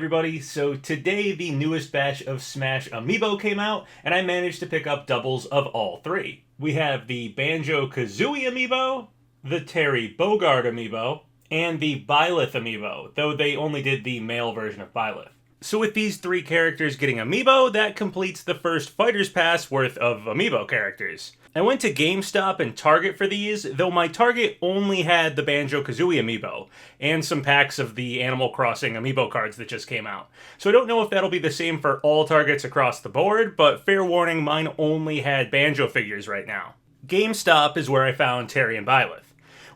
everybody. So today the newest batch of Smash Amiibo came out, and I managed to pick up doubles of all three. We have the Banjo Kazooie Amiibo, the Terry Bogard Amiibo, and the Byleth Amiibo, though they only did the male version of Byleth. So with these three characters getting Amiibo, that completes the first Fighter's Pass worth of Amiibo characters. I went to GameStop and Target for these, though my Target only had the Banjo Kazooie Amiibo, and some packs of the Animal Crossing Amiibo cards that just came out. So I don't know if that'll be the same for all Targets across the board, but fair warning, mine only had Banjo figures right now. GameStop is where I found Terry and Byleth.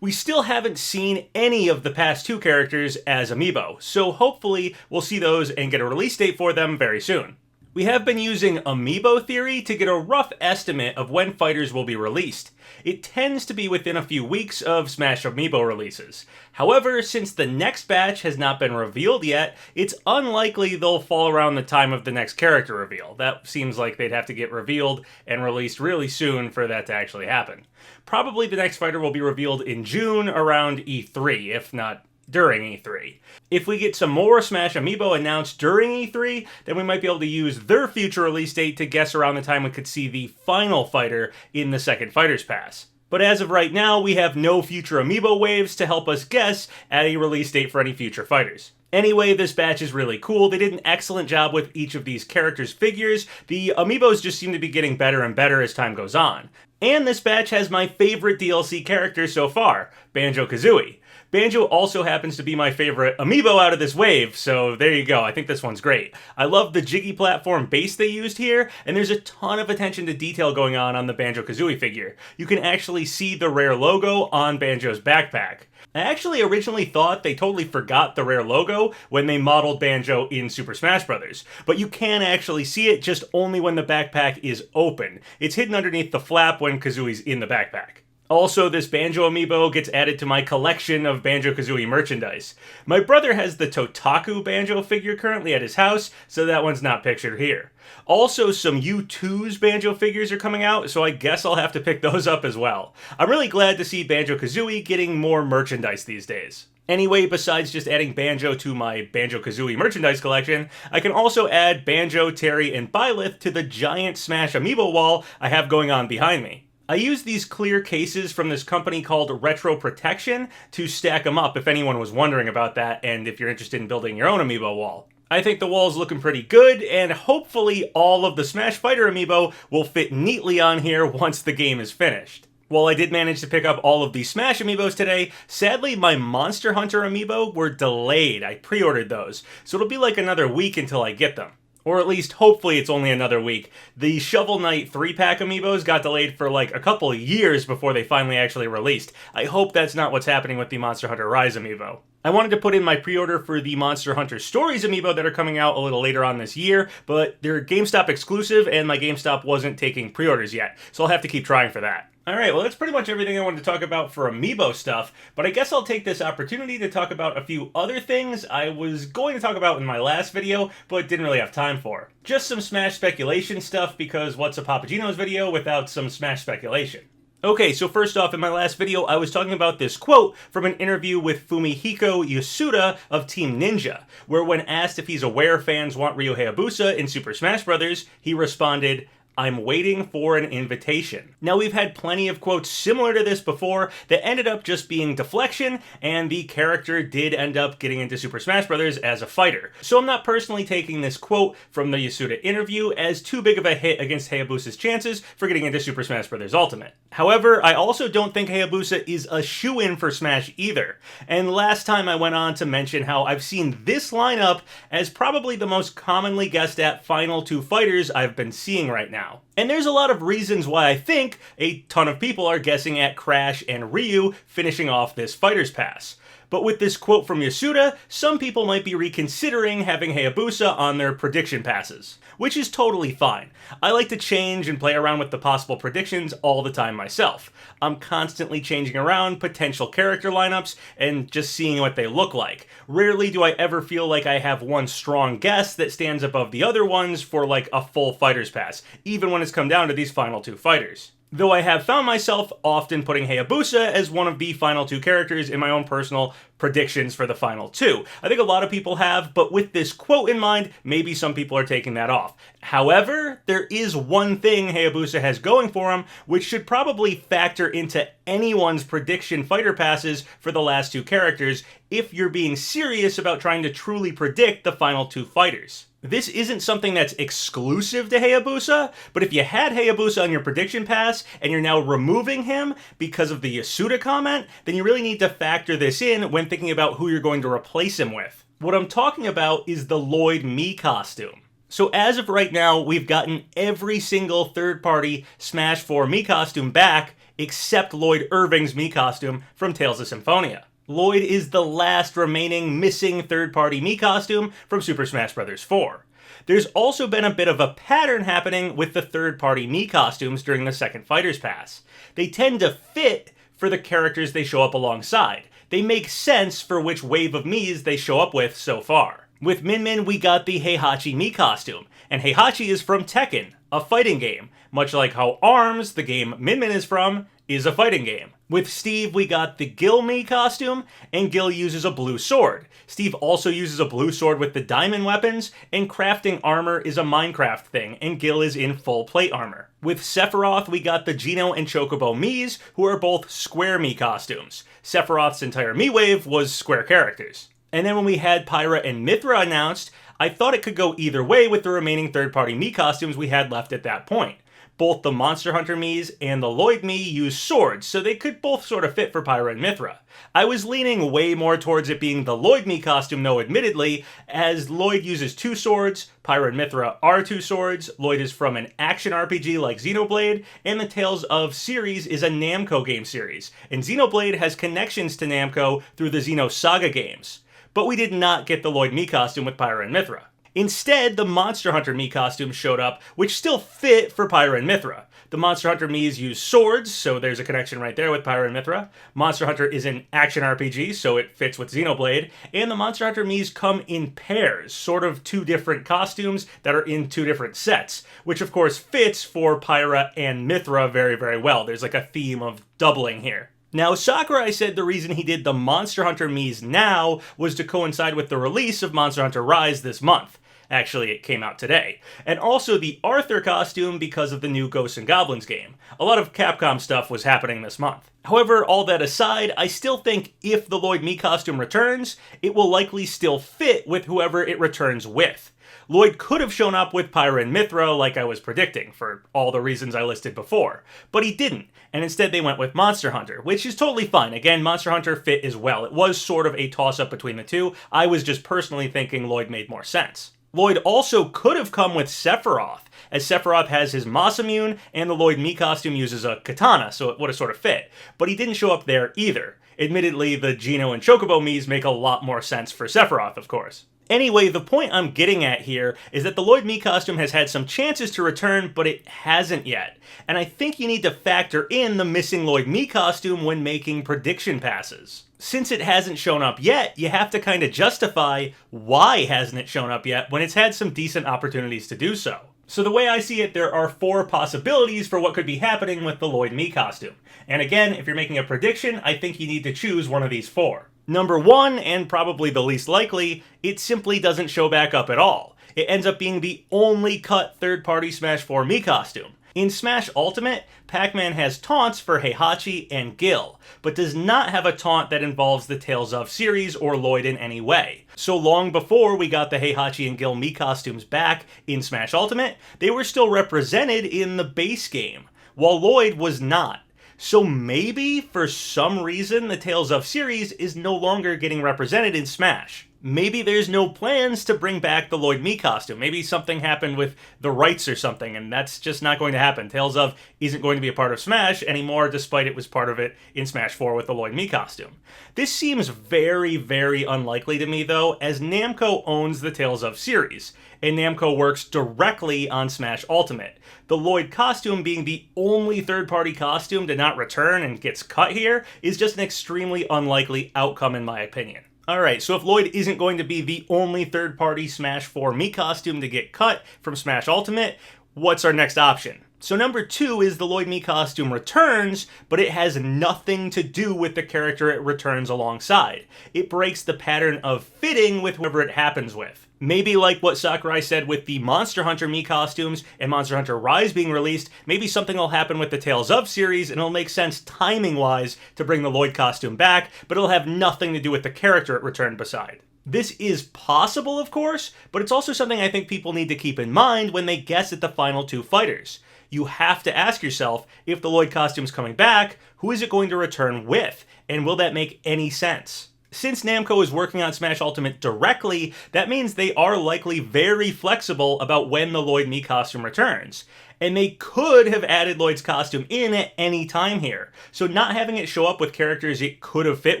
We still haven't seen any of the past two characters as Amiibo, so hopefully we'll see those and get a release date for them very soon. We have been using Amiibo Theory to get a rough estimate of when fighters will be released. It tends to be within a few weeks of Smash Amiibo releases. However, since the next batch has not been revealed yet, it's unlikely they'll fall around the time of the next character reveal. That seems like they'd have to get revealed and released really soon for that to actually happen. Probably the next fighter will be revealed in June around E3, if not during E3. If we get some more Smash Amiibo announced during E3, then we might be able to use their future release date to guess around the time we could see the final fighter in the second Fighter's Pass. But as of right now, we have no future Amiibo waves to help us guess at a release date for any future fighters. Anyway, this batch is really cool. They did an excellent job with each of these characters' figures. The Amiibos just seem to be getting better and better as time goes on. And this batch has my favorite DLC character so far, Banjo Kazooie. Banjo also happens to be my favorite Amiibo out of this wave, so there you go. I think this one's great. I love the Jiggy platform base they used here, and there's a ton of attention to detail going on the Banjo Kazooie figure. You can actually see the Rare logo on Banjo's backpack. I actually originally thought they totally forgot the Rare logo when they modeled Banjo in Super Smash Bros., but you can actually see it just only when the backpack is open. It's hidden underneath the flap when Kazooie's in the backpack. Also, this Banjo Amiibo gets added to my collection of Banjo Kazooie merchandise. My brother has the Totaku Banjo figure currently at his house, so that one's not pictured here. Also, some U2's Banjo figures are coming out, so I guess I'll have to pick those up as well. I'm really glad to see Banjo Kazooie getting more merchandise these days. Anyway, besides just adding Banjo to my Banjo Kazooie merchandise collection, I can also add Banjo, Terry, and Byleth to the giant Smash Amiibo wall I have going on behind me. I use these clear cases from this company called Retro Protection to stack them up if anyone was wondering about that and if you're interested in building your own Amiibo wall. I think the wall's looking pretty good, and hopefully all of the Smash Fighter Amiibo will fit neatly on here once the game is finished. While I did manage to pick up all of the Smash Amiibos today, sadly my Monster Hunter Amiibo were delayed. I pre-ordered those, so it'll be like another week until I get them. Or at least, hopefully, it's only another week. The Shovel Knight 3-pack Amiibos got delayed for like a couple of years before they finally actually released. I hope that's not what's happening with the Monster Hunter Rise Amiibo. I wanted to put in my pre-order for the Monster Hunter Stories Amiibo that are coming out a little later on this year, but they're GameStop exclusive and my GameStop wasn't taking pre-orders yet, so I'll have to keep trying for that. Alright, well that's pretty much everything I wanted to talk about for Amiibo stuff, but I guess I'll take this opportunity to talk about a few other things I was going to talk about in my last video, but didn't really have time for. Just some Smash speculation stuff, because what's a PapaGenos video without some Smash speculation? Okay, so first off, in my last video, I was talking about this quote from an interview with Fumihiko Yasuda of Team Ninja, where when asked if he's aware fans want Ryu Hayabusa in Super Smash Bros., he responded, "I'm waiting for an invitation." Now, we've had plenty of quotes similar to this before that ended up just being deflection, and the character did end up getting into Super Smash Bros. As a fighter. So I'm not personally taking this quote from the Yasuda interview as too big of a hit against Hayabusa's chances for getting into Super Smash Bros. Ultimate. However, I also don't think Hayabusa is a shoo-in for Smash either. And last time I went on to mention how I've seen this lineup as probably the most commonly guessed at final two fighters I've been seeing right now. And there's a lot of reasons why I think a ton of people are guessing at Crash and Ryu finishing off this Fighter's Pass. But with this quote from Yasuda, some people might be reconsidering having Hayabusa on their prediction passes, which is totally fine. I like to change and play around with the possible predictions all the time myself. I'm constantly changing around potential character lineups and just seeing what they look like. Rarely do I ever feel like I have one strong guess that stands above the other ones for like a full Fighter's Pass, even when it's come down to these final two fighters. Though I have found myself often putting Hayabusa as one of the final two characters in my own personal predictions for the final two. I think a lot of people have, but with this quote in mind, maybe some people are taking that off. However, there is one thing Hayabusa has going for him, which should probably factor into anyone's prediction fighter passes for the last two characters if you're being serious about trying to truly predict the final two fighters. This isn't something that's exclusive to Hayabusa, but if you had Hayabusa on your prediction pass and you're now removing him because of the Yasuda comment, then you really need to factor this in when thinking about who you're going to replace him with. What I'm talking about is the Lloyd Mii costume. So as of right now, we've gotten every single third-party Smash 4 Mii costume back, except Lloyd Irving's Mii costume from Tales of Symphonia. Lloyd is the last remaining missing third-party Mii costume from Super Smash Bros. 4. There's also been a bit of a pattern happening with the third-party Mii costumes during the second Fighters Pass. They tend to fit for the characters they show up alongside. They make sense for which wave of Miis they show up with so far. With Min Min, we got the Heihachi Mii costume, and Heihachi is from Tekken, a fighting game, much like how ARMS, the game Min Min is from, is a fighting game. With Steve, we got the Gil Mii costume, and Gil uses a blue sword. Steve also uses a blue sword with the diamond weapons, and crafting armor is a Minecraft thing, and Gil is in full plate armor. With Sephiroth, we got the Geno and Chocobo Miis, who are both square Mii costumes. Sephiroth's entire Mii wave was square characters. And then when we had Pyra and Mithra announced, I thought it could go either way with the remaining third-party Mii costumes we had left at that point. Both the Monster Hunter Miis and the Lloyd Mii use swords, so they could both sort of fit for Pyra and Mithra. I was leaning way more towards it being the Lloyd Mii costume, though, admittedly, as Lloyd uses two swords, Pyra and Mithra are two swords, Lloyd is from an action RPG like Xenoblade, and the Tales of series is a Namco game series, and Xenoblade has connections to Namco through the Xenosaga games. But we did not get the Lloyd Mii costume with Pyra and Mithra. Instead, the Monster Hunter Mii costume showed up, which still fit for Pyra and Mithra. The Monster Hunter Miis use swords, so there's a connection right there with Pyra and Mithra. Monster Hunter is an action RPG, so it fits with Xenoblade. And the Monster Hunter Miis come in pairs, sort of two different costumes that are in two different sets, which of course fits for Pyra and Mithra very, very well. There's like a theme of doubling here. Now, Sakurai said the reason he did the Monster Hunter Miis now was to coincide with the release of Monster Hunter Rise this month. Actually, it came out today. And also the Arthur costume because of the new Ghosts and Goblins game. A lot of Capcom stuff was happening this month. However, all that aside, I still think if the Lloyd Mii costume returns, it will likely still fit with whoever it returns with. Lloyd could have shown up with Pyra and Mithra like I was predicting, for all the reasons I listed before, but he didn't, and instead they went with Monster Hunter, which is totally fine. Again, Monster Hunter fit as well. It was sort of a toss-up between the two. I was just personally thinking Lloyd made more sense. Lloyd also could have come with Sephiroth, as Sephiroth has his Masamune, and the Lloyd Mii costume uses a katana, so it would have sort of fit. But he didn't show up there either. Admittedly, the Geno and Chocobo Miis make a lot more sense for Sephiroth, of course. Anyway, the point I'm getting at here is that the Lloyd Mii costume has had some chances to return, but it hasn't yet. And I think you need to factor in the missing Lloyd Mii costume when making prediction passes. Since it hasn't shown up yet, you have to kind of justify why hasn't it shown up yet when it's had some decent opportunities to do so. So the way I see it, there are 4 possibilities for what could be happening with the Lloyd Mii costume. And again, if you're making a prediction, I think you need to choose one of these 4. Number 1, and probably the least likely, it simply doesn't show back up at all. It ends up being the only cut third-party Smash 4 Mii costume. In Smash Ultimate, Pac-Man has taunts for Heihachi and Gil, but does not have a taunt that involves the Tales of series or Lloyd in any way. So long before we got the Heihachi and Gil Mii costumes back in Smash Ultimate, they were still represented in the base game, while Lloyd was not. So maybe, for some reason, the Tales of series is no longer getting represented in Smash. Maybe there's no plans to bring back the Lloyd Mii costume. Maybe something happened with the rights or something, and that's just not going to happen. Tales of isn't going to be a part of Smash anymore, despite it was part of it in Smash 4 with the Lloyd Mii costume. This seems very, very unlikely to me, though, as Namco owns the Tales of series, and Namco works directly on Smash Ultimate. The Lloyd costume being the only third-party costume to not return and gets cut here is just an extremely unlikely outcome in my opinion. Alright, so if Lloyd isn't going to be the only third-party Smash 4 Mii costume to get cut from Smash Ultimate, what's our next option? So number 2 is the Lloyd Mii costume returns, but it has nothing to do with the character it returns alongside. It breaks the pattern of fitting with whoever it happens with. Maybe like what Sakurai said with the Monster Hunter Mii costumes and Monster Hunter Rise being released, maybe something will happen with the Tales of series and it'll make sense timing-wise to bring the Lloyd costume back, but it'll have nothing to do with the character it returned beside. This is possible, of course, but it's also something I think people need to keep in mind when they guess at the final 2 fighters. You have to ask yourself, if the Lloyd costume's coming back, who is it going to return with? And will that make any sense? Since Namco is working on Smash Ultimate directly, that means they are likely very flexible about when the Lloyd Mii costume returns. And they could have added Lloyd's costume in at any time here. So not having it show up with characters it could have fit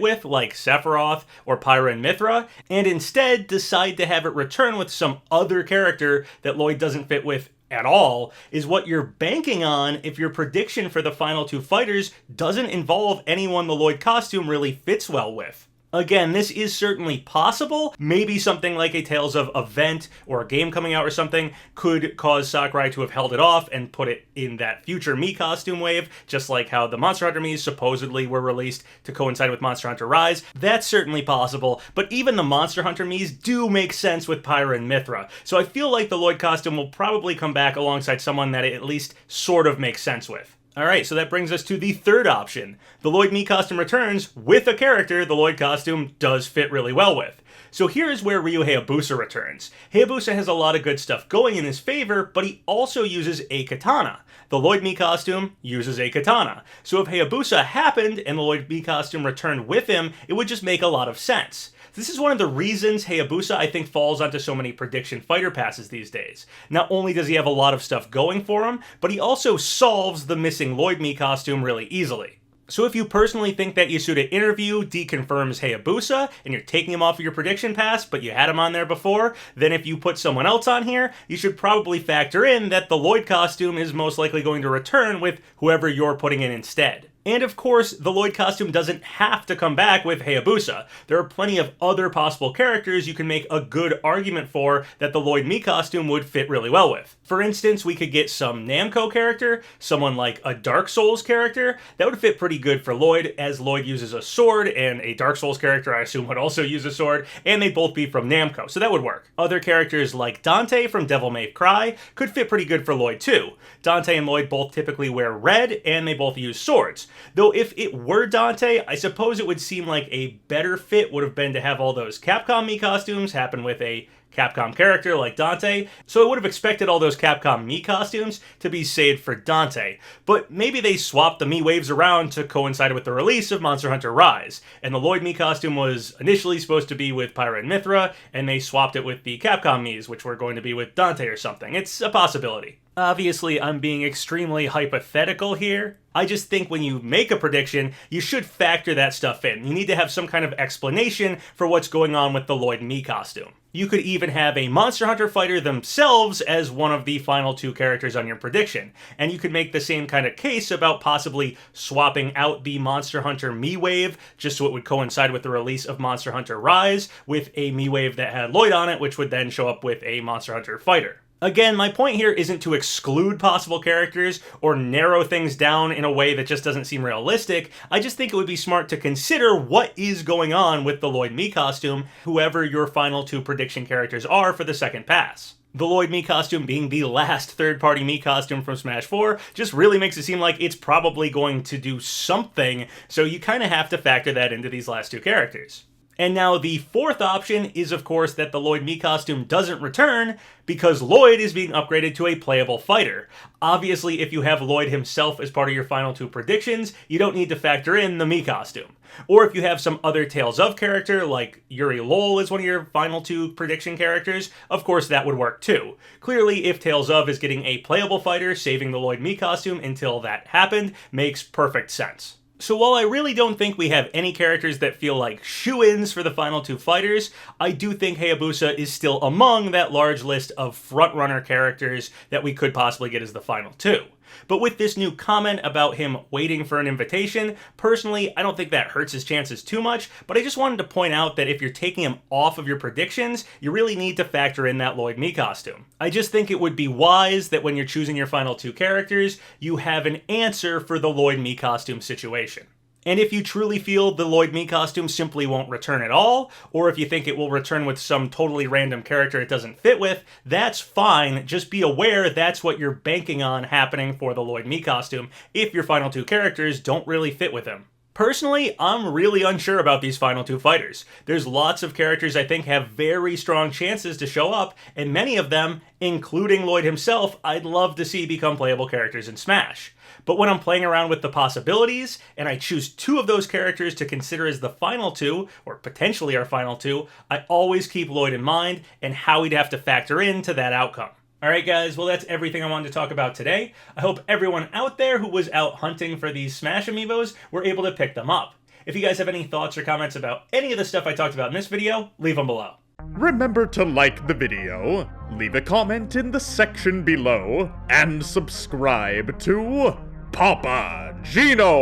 with, like Sephiroth or Pyra and Mithra, and instead decide to have it return with some other character that Lloyd doesn't fit with at all, is what you're banking on if your prediction for the final 2 fighters doesn't involve anyone the Lloyd costume really fits well with. Again, this is certainly possible. Maybe something like a Tales of event or a game coming out or something could cause Sakurai to have held it off and put it in that future Mii costume wave, just like how the Monster Hunter Miis supposedly were released to coincide with Monster Hunter Rise. That's certainly possible, but even the Monster Hunter Miis do make sense with Pyra and Mithra, so I feel like the Lloyd costume will probably come back alongside someone that it at least sort of makes sense with. Alright, so that brings us to the third option. The Lloyd Mii costume returns with a character the Lloyd costume does fit really well with. So here's where Ryu Hayabusa returns. Hayabusa has a lot of good stuff going in his favor, but he also uses a katana. The Lloyd Mii costume uses a katana. So if Hayabusa happened and the Lloyd Mii costume returned with him, it would just make a lot of sense. This is one of the reasons Hayabusa, I think, falls onto so many prediction fighter passes these days. Not only does he have a lot of stuff going for him, but he also solves the missing Lloyd Mii costume really easily. So if you personally think that Yasuda interview deconfirms Hayabusa, and you're taking him off of your prediction pass, but you had him on there before, then if you put someone else on here, you should probably factor in that the Lloyd costume is most likely going to return with whoever you're putting in instead. And of course, the Lloyd costume doesn't have to come back with Hayabusa. There are plenty of other possible characters you can make a good argument for that the Lloyd Mii costume would fit really well with. For instance, we could get some Namco character, someone like a Dark Souls character. That would fit pretty good for Lloyd, as Lloyd uses a sword, and a Dark Souls character I assume would also use a sword, and they'd both be from Namco, so that would work. Other characters like Dante from Devil May Cry could fit pretty good for Lloyd too. Dante and Lloyd both typically wear red, and they both use swords. Though if it were Dante, I suppose it would seem like a better fit would have been to have all those Capcom Mii costumes happen with a Capcom character like Dante, so I would have expected all those Capcom Mii costumes to be saved for Dante. But maybe they swapped the Mii waves around to coincide with the release of Monster Hunter Rise, and the Lloyd Mii costume was initially supposed to be with Pyra and Mithra, and they swapped it with the Capcom Miis, which were going to be with Dante or something. It's a possibility. Obviously, I'm being extremely hypothetical here. I just think when you make a prediction, you should factor that stuff in. You need to have some kind of explanation for what's going on with the Lloyd Mii costume. You could even have a Monster Hunter fighter themselves as one of the final 2 characters on your prediction. And you could make the same kind of case about possibly swapping out the Monster Hunter Mii wave, just so it would coincide with the release of Monster Hunter Rise, with a Mii wave that had Lloyd on it, which would then show up with a Monster Hunter fighter. Again, my point here isn't to exclude possible characters or narrow things down in a way that just doesn't seem realistic. I just think it would be smart to consider what is going on with the Lloyd Mii costume, whoever your final 2 prediction characters are for the second pass. The Lloyd Mii costume being the last third-party Mii costume from Smash 4 just really makes it seem like it's probably going to do something, so you kind of have to factor that into these last 2 characters. And now the fourth option is, of course, that the Lloyd Mii costume doesn't return because Lloyd is being upgraded to a playable fighter. Obviously, if you have Lloyd himself as part of your final 2 predictions, you don't need to factor in the Mii costume. Or if you have some other Tales of character, like Yuri Lol is one of your final 2 prediction characters, of course that would work too. Clearly, if Tales of is getting a playable fighter, saving the Lloyd Mii costume until that happened makes perfect sense. So while I really don't think we have any characters that feel like shoo-ins for the final 2 fighters, I do think Hayabusa is still among that large list of front-runner characters that we could possibly get as the final 2. But with this new comment about him waiting for an invitation, personally, I don't think that hurts his chances too much, but I just wanted to point out that if you're taking him off of your predictions, you really need to factor in that Lloyd Mii costume. I just think it would be wise that when you're choosing your final 2 characters, you have an answer for the Lloyd Mii costume situation. And if you truly feel the Lloyd Mii costume simply won't return at all, or if you think it will return with some totally random character it doesn't fit with, that's fine. Just be aware that's what you're banking on happening for the Lloyd Mii costume if your final 2 characters don't really fit with him. Personally, I'm really unsure about these final 2 fighters. There's lots of characters I think have very strong chances to show up, and many of them, including Lloyd himself, I'd love to see become playable characters in Smash. But when I'm playing around with the possibilities, and I choose 2 of those characters to consider as the final 2, or potentially our final 2, I always keep Lloyd in mind and how he'd have to factor into that outcome. Alright guys, well that's everything I wanted to talk about today. I hope everyone out there who was out hunting for these Smash Amiibos were able to pick them up. If you guys have any thoughts or comments about any of the stuff I talked about in this video, leave them below. Remember to like the video, leave a comment in the section below, and subscribe to PapaGenos!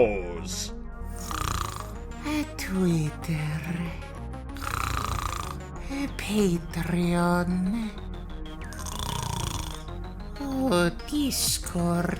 Twitter, Patreon, Discord.